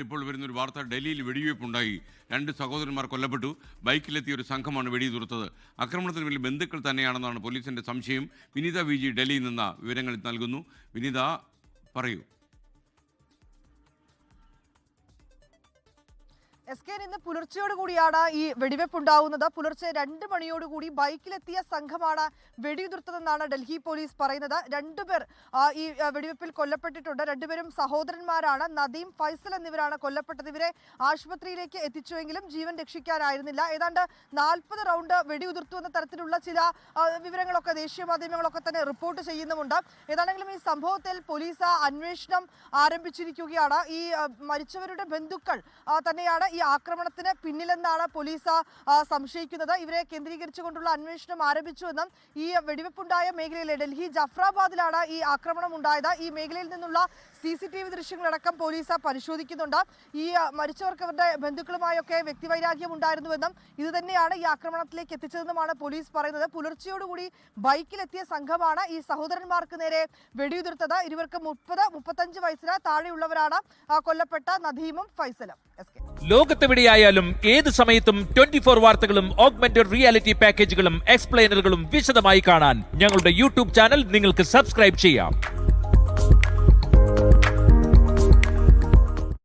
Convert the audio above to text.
ഇപ്പോൾ വരുന്നൊരു വാർത്ത, ഡൽഹിയിൽ വെടിവയ്പുണ്ടായി. 2 സഹോദരന്മാർ കൊല്ലപ്പെട്ടു. ബൈക്കിലെത്തിയ ഒരു സംഘമാണ് വെടിയുതിർത്തത്. ആക്രമണത്തിന് പിന്നിൽ ബന്ധുക്കൾ തന്നെയാണെന്നാണ് പോലീസിന്റെ സംശയം. വിനീത വിജി ഡൽഹിയിൽ നിന്ന് വിവരങ്ങൾ നൽകുന്നു. വിനീത, പറയൂ. SK ഇന്ന് പുലർച്ചയോടുകൂടിയാണ് ഈ വെടിവെപ്പ് ഉണ്ടാവുന്നത്. പുലർച്ചെ 2 മണിയോടുകൂടി ബൈക്കിലെത്തിയ സംഘമാണ് വെടിയുതിർത്തതെന്നാണ് ഡൽഹി പോലീസ് പറയുന്നത്. 2 പേർ ഈ വെടിവെപ്പിൽ കൊല്ലപ്പെട്ടിട്ടുണ്ട്. 2 പേരും സഹോദരന്മാരാണ്. നദീം, ഫൈസൽ എന്നിവരാണ് കൊല്ലപ്പെട്ടത്. ഇവരെ ആശുപത്രിയിലേക്ക് എത്തിച്ചുവെങ്കിലും ജീവൻ രക്ഷിക്കാനായിരുന്നില്ല. ഏതാണ്ട് 40 റൗണ്ട് വെടിയുതിർത്തു എന്ന തരത്തിലുള്ള ചില വിവരങ്ങളൊക്കെ ദേശീയ മാധ്യമങ്ങളൊക്കെ തന്നെ റിപ്പോർട്ട് ചെയ്യുന്നുമുണ്ട്. ഏതാണെങ്കിലും ഈ സംഭവത്തിൽ പോലീസ് അന്വേഷണം ആരംഭിച്ചിരിക്കുകയാണ്. ഈ മരിച്ചവരുടെ ബന്ധുക്കൾ തന്നെയാണ് ഈ ആക്രമണത്തിന് പിന്നിലെന്നാണ് പോലീസ് സംശയിക്കുന്നത്. ഇവരെ കേന്ദ്രീകരിച്ചുകൊണ്ടുള്ള അന്വേഷണം ആരംഭിച്ചുവെന്നും ഈ വെടിവെപ്പുണ്ടായ മേഖലയിലെ ഡൽഹി ജഫ്രാബാദിലാണ് ഈ ആക്രമണം ഉണ്ടായത്. ഈ മേഖലയിൽ നിന്നുള്ള CCTV ദൃശ്യങ്ങളടക്കം പോലീസ് പരിശോധിക്കുന്നുണ്ട്. ഈ മരിച്ചവർക്ക് അവരുടെ ബന്ധുക്കളുമായൊക്കെ വ്യക്തിവൈരാഗ്യം ഉണ്ടായിരുന്നുവെന്നും ഇത് തന്നെയാണ് ഈ ആക്രമണത്തിലേക്ക് എത്തിച്ചതെന്നുമാണ് പോലീസ് പറയുന്നത്. പുലർച്ചയോടുകൂടി ബൈക്കിലെത്തിയ സംഘമാണ് ഈ സഹോദരന്മാർക്ക് നേരെ വെടിയുതിർത്തത്. ഇരുവർക്ക് 30-35 വയസ്സിന് താഴെയുള്ളവരാണ് കൊല്ലപ്പെട്ട നദീമും ഫൈസലും. ലോകത്തെവിടെയായാലും ഏത് സമയത്തും 24 വാർത്തകളും ഓഗ്മെന്റഡ് റിയാലിറ്റി പാക്കേജുകളും എക്സ്പ്ലെയിനറുകളും വിശദമായി കാണാൻ ഞങ്ങളുടെ YouTube ചാനൽ നിങ്ങൾക്ക് സബ്സ്ക്രൈബ് ചെയ്യാം.